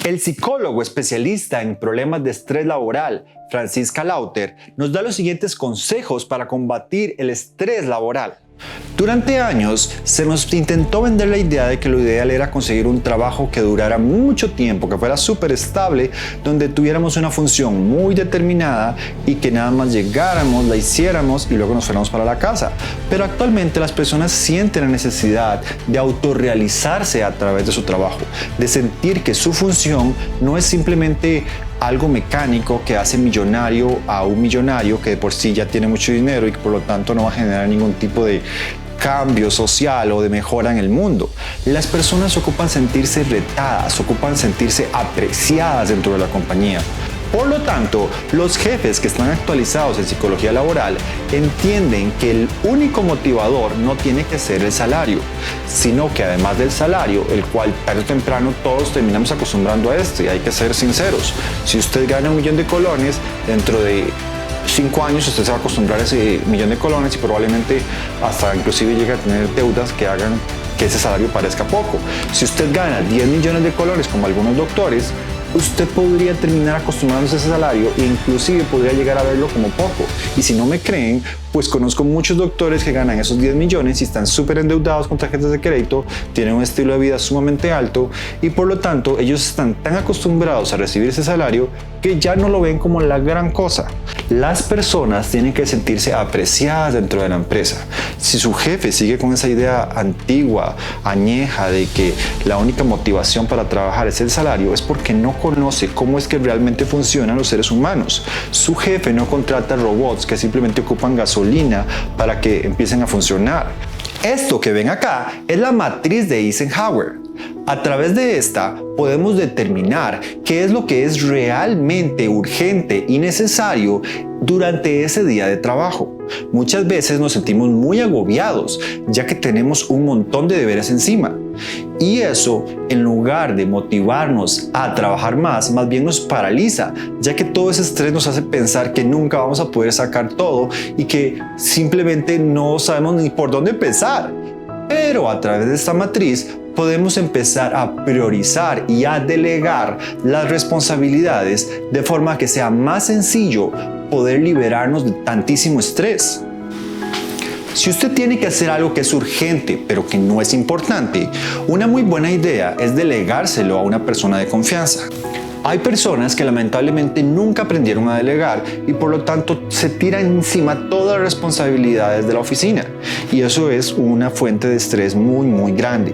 El psicólogo especialista en problemas de estrés laboral, Franziska Lauter, nos da los siguientes consejos para combatir el estrés laboral. Durante años se nos intentó vender la idea de que lo ideal era conseguir un trabajo que durara mucho tiempo, que fuera súper estable, donde tuviéramos una función muy determinada y que nada más llegáramos, la hiciéramos y luego nos fuéramos para la casa. Pero actualmente las personas sienten la necesidad de autorrealizarse a través de su trabajo, de sentir que su función no es simplemente algo mecánico que hace millonario a un millonario que de por sí ya tiene mucho dinero y que por lo tanto no va a generar ningún tipo de cambio social o de mejora en el mundo. Las personas ocupan sentirse retadas, ocupan sentirse apreciadas dentro de la compañía. Por lo tanto, los jefes que están actualizados en psicología laboral entienden que el único motivador no tiene que ser el salario, sino que además del salario, el cual tarde o temprano todos terminamos acostumbrando a esto, y hay que ser sinceros. Si usted gana $1 millón, dentro de 5 años usted se va a acostumbrar a ese $1 millón y probablemente hasta inclusive llegue a tener deudas que hagan que ese salario parezca poco. Si usted gana $10 millones como algunos doctores, usted podría terminar acostumbrándose a ese salario e inclusive podría llegar a verlo como poco. Y si no me creen, pues conozco muchos doctores que ganan esos 10 millones y están súper endeudados con tarjetas de crédito, tienen un estilo de vida sumamente alto y por lo tanto ellos están tan acostumbrados a recibir ese salario que ya no lo ven como la gran cosa. Las personas tienen que sentirse apreciadas dentro de la empresa. Si su jefe sigue con esa idea antigua, añeja de que la única motivación para trabajar es el salario, es porque no conoce cómo es que realmente funcionan los seres humanos. Su jefe no contrata robots que simplemente ocupan gasolina para que empiecen a funcionar. Esto que ven acá es la matriz de Eisenhower. A través de esta podemos determinar qué es lo que es realmente urgente y necesario durante ese día de trabajo. Muchas veces nos sentimos muy agobiados ya que tenemos un montón de deberes encima. Y eso, en lugar de motivarnos a trabajar más bien nos paraliza, ya que todo ese estrés nos hace pensar que nunca vamos a poder sacar todo y que simplemente no sabemos ni por dónde empezar. Pero a través de esta matriz podemos empezar a priorizar y a delegar las responsabilidades de forma que sea más sencillo poder liberarnos de tantísimo estrés. Si usted tiene que hacer algo que es urgente pero que no es importante, una muy buena idea es delegárselo a una persona de confianza. Hay personas que lamentablemente nunca aprendieron a delegar y por lo tanto se tiran encima todas las responsabilidades de la oficina y eso es una fuente de estrés muy grande.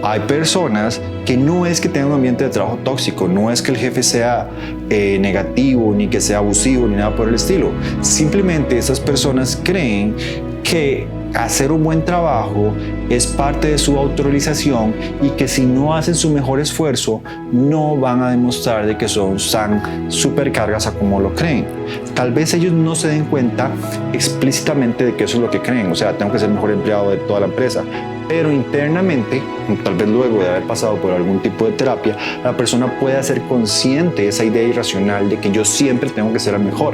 Hay personas que no es que tengan un ambiente de trabajo tóxico, no es que el jefe sea negativo, ni que sea abusivo, ni nada por el estilo. Simplemente esas personas creen que hacer un buen trabajo es parte de su autorrealización y que si no hacen su mejor esfuerzo no van a demostrar de que son tan supercargas a como lo creen. Tal vez ellos no se den cuenta explícitamente de que eso es lo que creen, o sea, tengo que ser el mejor empleado de toda la empresa, pero internamente, tal vez luego de haber pasado por algún tipo de terapia, la persona puede hacer consciente esa idea irracional de que yo siempre tengo que ser el mejor.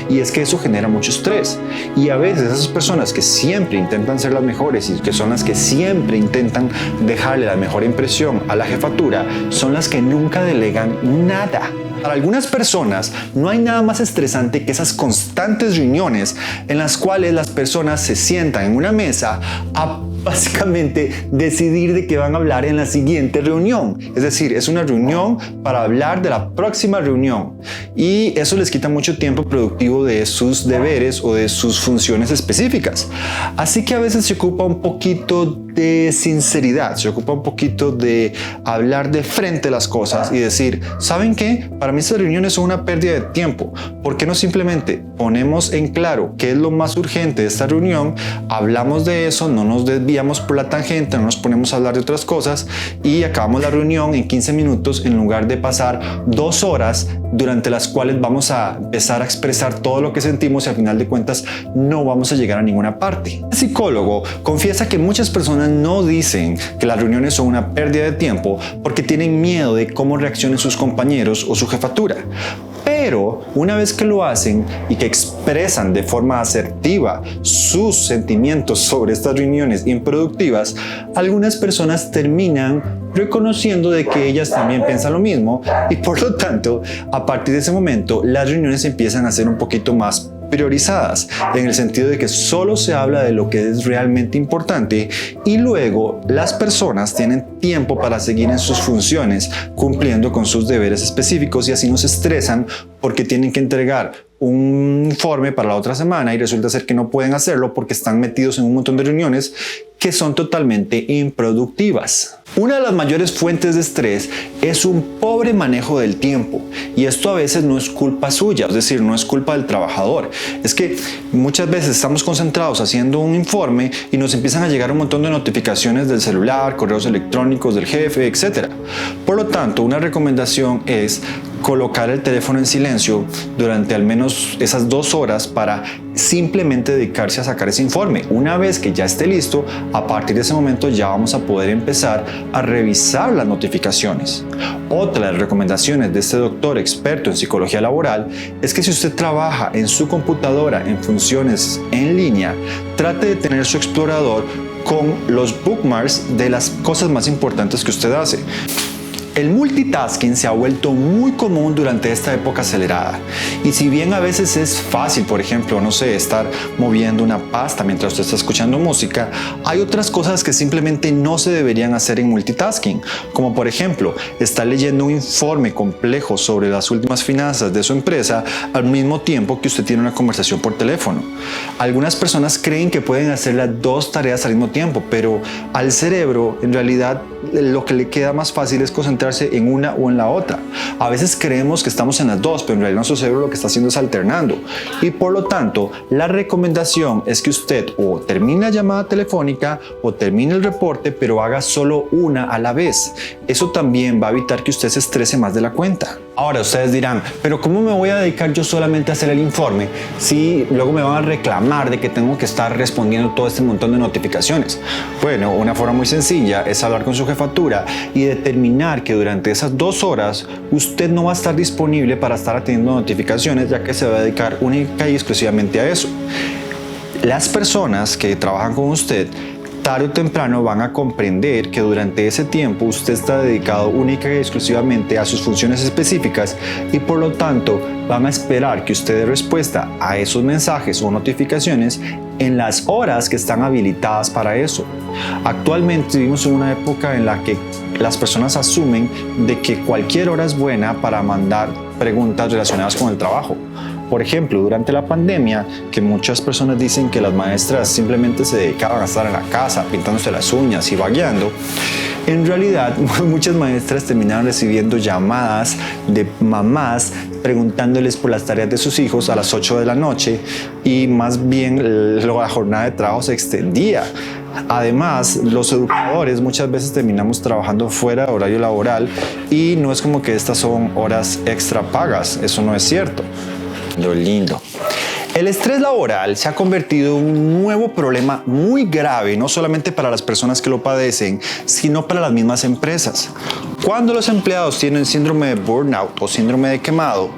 Y es que eso genera mucho estrés. Y a veces esas personas que siempre intentan ser las mejores y que son las que siempre intentan dejarle la mejor impresión a la jefatura, son las que nunca delegan nada. Para algunas personas no hay nada más estresante que esas constantes reuniones en las cuales las personas se sientan en una mesa a básicamente decidir de qué van a hablar en la siguiente reunión. Es decir, es una reunión para hablar de la próxima reunión y eso les quita mucho tiempo productivo de sus deberes o de sus funciones específicas. Así que a veces se ocupa un poquito de sinceridad, se ocupa un poquito de hablar de frente las cosas y decir, ¿saben qué? Para mí estas reuniones son una pérdida de tiempo. ¿Por qué no simplemente ponemos en claro qué es lo más urgente de esta reunión? Hablamos de eso, no nos desviamos por la tangente, no nos ponemos a hablar de otras cosas y acabamos la reunión en 15 minutos en lugar de pasar 2 horas durante las cuales vamos a empezar a expresar todo lo que sentimos y al final de cuentas no vamos a llegar a ninguna parte. El psicólogo confiesa que muchas personas no dicen que las reuniones son una pérdida de tiempo porque tienen miedo de cómo reaccionen sus compañeros o su jefatura. Pero una vez que lo hacen y que expresan de forma asertiva sus sentimientos sobre estas reuniones improductivas, algunas personas terminan reconociendo de que ellas también piensan lo mismo y por lo tanto, a partir de ese momento, las reuniones empiezan a ser un poquito más priorizadas, en el sentido de que solo se habla de lo que es realmente importante y luego las personas tienen tiempo para seguir en sus funciones, cumpliendo con sus deberes específicos y así no se estresan porque tienen que entregar un informe para la otra semana y resulta ser que no pueden hacerlo porque están metidos en un montón de reuniones que son totalmente improductivas. Una de las mayores fuentes de estrés es un pobre manejo del tiempo y esto a veces no es culpa suya, es decir, no es culpa del trabajador. Es que muchas veces estamos concentrados haciendo un informe y nos empiezan a llegar un montón de notificaciones del celular, correos electrónicos del jefe, etc. Por lo tanto, una recomendación es colocar el teléfono en silencio durante al menos esas 2 horas para simplemente dedicarse a sacar ese informe. Una vez que ya esté listo, a partir de ese momento ya vamos a poder empezar a revisar las notificaciones. Otra de las recomendaciones de este doctor experto en psicología laboral es que si usted trabaja en su computadora en funciones en línea, trate de tener su explorador con los bookmarks de las cosas más importantes que usted hace. El multitasking se ha vuelto muy común durante esta época acelerada y si bien a veces es fácil, por ejemplo, no sé, estar moviendo una pasta mientras usted está escuchando música, hay otras cosas que simplemente no se deberían hacer en multitasking, como por ejemplo, estar leyendo un informe complejo sobre las últimas finanzas de su empresa al mismo tiempo que usted tiene una conversación por teléfono. Algunas personas creen que pueden hacer las 2 tareas al mismo tiempo, pero al cerebro en realidad lo que le queda más fácil es concentrarse en una o en la otra. A veces creemos que estamos en las 2, pero en realidad nuestro cerebro lo que está haciendo es alternando. Y por lo tanto, la recomendación es que usted o termine la llamada telefónica o termine el reporte, pero haga solo una a la vez. Eso también va a evitar que usted se estrese más de la cuenta. Ahora ustedes dirán, pero ¿cómo me voy a dedicar yo solamente a hacer el informe si luego me van a reclamar de que tengo que estar respondiendo todo este montón de notificaciones? Bueno, una forma muy sencilla es hablar con su jefatura y determinar que durante esas 2 horas usted no va a estar disponible para estar atendiendo notificaciones, ya que se va a dedicar única y exclusivamente a eso. Las personas que trabajan con usted tarde o temprano van a comprender que durante ese tiempo usted está dedicado única y exclusivamente a sus funciones específicas y por lo tanto van a esperar que usted dé respuesta a esos mensajes o notificaciones en las horas que están habilitadas para eso. Actualmente vivimos en una época en la que las personas asumen de que cualquier hora es buena para mandar preguntas relacionadas con el trabajo. Por ejemplo, durante la pandemia, que muchas personas dicen que las maestras simplemente se dedicaban a estar en la casa pintándose las uñas y vagueando, en realidad muchas maestras terminaron recibiendo llamadas de mamás preguntándoles por las tareas de sus hijos a las 8 de la noche y más bien la jornada de trabajo se extendía. Además, los educadores muchas veces terminamos trabajando fuera de horario laboral y no es como que estas son horas extra pagas, eso no es cierto. Lo lindo. El estrés laboral se ha convertido en un nuevo problema muy grave, no solamente para las personas que lo padecen, sino para las mismas empresas. Cuando los empleados tienen síndrome de burnout o síndrome de quemado,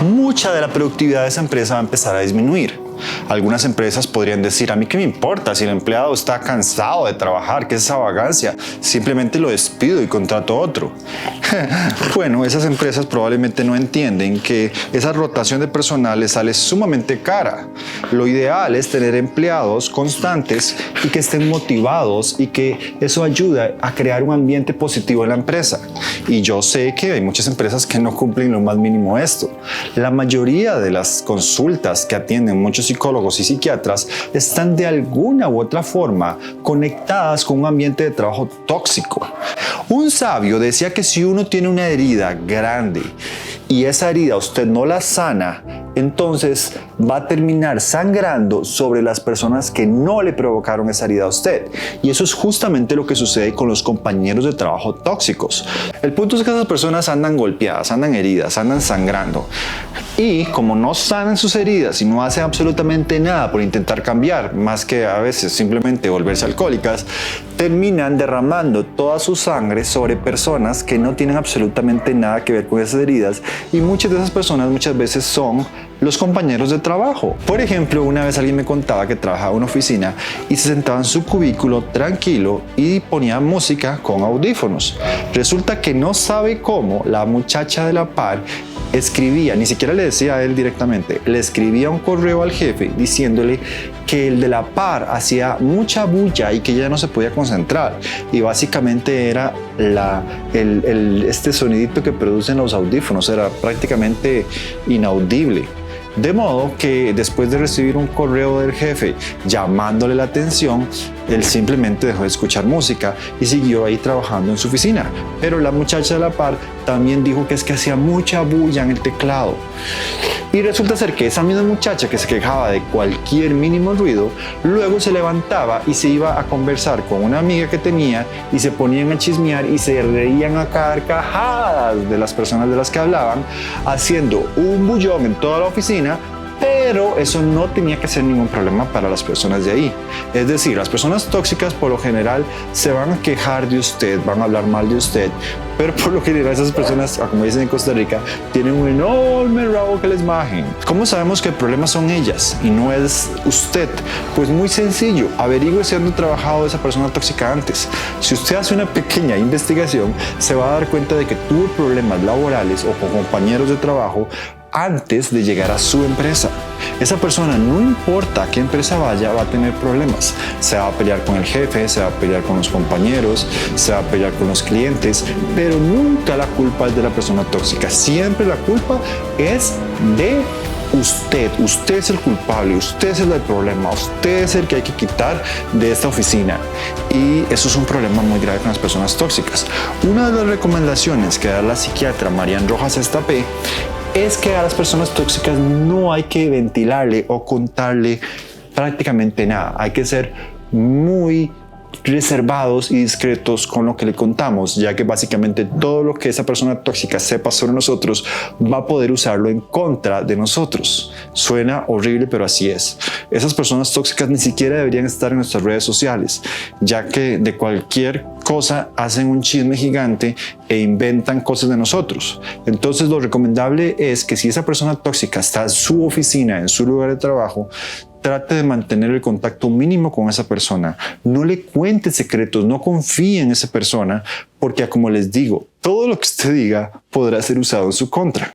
mucha de la productividad de esa empresa va a empezar a disminuir. Algunas empresas podrían decir, a mí qué me importa si el empleado está cansado de trabajar, ¿qué es esa vagancia? Simplemente lo despido y contrato otro. Bueno, esas empresas probablemente no entienden que esa rotación de personal les sale sumamente cara. Lo ideal es tener empleados constantes y que estén motivados y que eso ayuda a crear un ambiente positivo en la empresa. Y yo sé que hay muchas empresas que no cumplen lo más mínimo esto. La mayoría de las consultas que atienden muchos psicólogos y psiquiatras están de alguna u otra forma conectadas con un ambiente de trabajo tóxico. Un sabio decía que si uno tiene una herida grande y esa herida usted no la sana, entonces va a terminar sangrando sobre las personas que no le provocaron esa herida a usted. Y eso es justamente lo que sucede con los compañeros de trabajo tóxicos. El punto es que esas personas andan golpeadas, andan heridas, andan sangrando. Y como no sanan sus heridas y no hacen absolutamente nada por intentar cambiar, más que a veces simplemente volverse alcohólicas, terminan derramando toda su sangre sobre personas que no tienen absolutamente nada que ver con esas heridas, y muchas de esas personas muchas veces son los compañeros de trabajo. Por ejemplo, una vez alguien me contaba que trabajaba en una oficina y se sentaba en su cubículo tranquilo y ponía música con audífonos. Resulta que no sabe cómo la muchacha de la par escribía, ni siquiera le decía a él directamente, le escribía un correo al jefe diciéndole que el de la par hacía mucha bulla y que ella no se podía concentrar, y básicamente era este sonidito que producen los audífonos era prácticamente inaudible. De modo que después de recibir un correo del jefe llamándole la atención, él simplemente dejó de escuchar música y siguió ahí trabajando en su oficina. Pero la muchacha de la par también dijo que es que hacía mucha bulla en el teclado. Y resulta ser que esa misma muchacha que se quejaba de cualquier mínimo ruido, luego se levantaba y se iba a conversar con una amiga que tenía y se ponían a chismear y se reían a carcajadas de las personas de las que hablaban, haciendo un bullón en toda la oficina. Pero eso no tenía que ser ningún problema para las personas de ahí. Es decir, las personas tóxicas por lo general se van a quejar de usted, van a hablar mal de usted, pero por lo general esas personas, como dicen en Costa Rica, tienen un enorme rabo que les majen. ¿Cómo sabemos que el problema son ellas y no es usted? Pues muy sencillo, averigüe si han trabajado esa persona tóxica antes. Si usted hace una pequeña investigación, se va a dar cuenta de que tuvo problemas laborales o con compañeros de trabajo antes de llegar a su empresa. Esa persona, no importa a qué empresa vaya, va a tener problemas. Se va a pelear con el jefe, se va a pelear con los compañeros, se va a pelear con los clientes, pero nunca la culpa es de la persona tóxica. Siempre la culpa es de usted. Usted es el culpable, usted es el del problema, usted es el que hay que quitar de esta oficina. Y eso es un problema muy grave con las personas tóxicas. Una de las recomendaciones que da la psiquiatra Marian Rojas Estapé es que a las personas tóxicas no hay que ventilarle o contarle prácticamente nada. Hay que ser muy reservados y discretos con lo que le contamos, ya que básicamente todo lo que esa persona tóxica sepa sobre nosotros va a poder usarlo en contra de nosotros. Suena horrible, pero así es. Esas personas tóxicas ni siquiera deberían estar en nuestras redes sociales, ya que de cualquier cosa hacen un chisme gigante e inventan cosas de nosotros. Entonces lo recomendable es que si esa persona tóxica está en su oficina, en su lugar de trabajo, trate de mantener el contacto mínimo con esa persona. No le cuente secretos, no confíe en esa persona, porque como les digo, todo lo que usted diga podrá ser usado en su contra.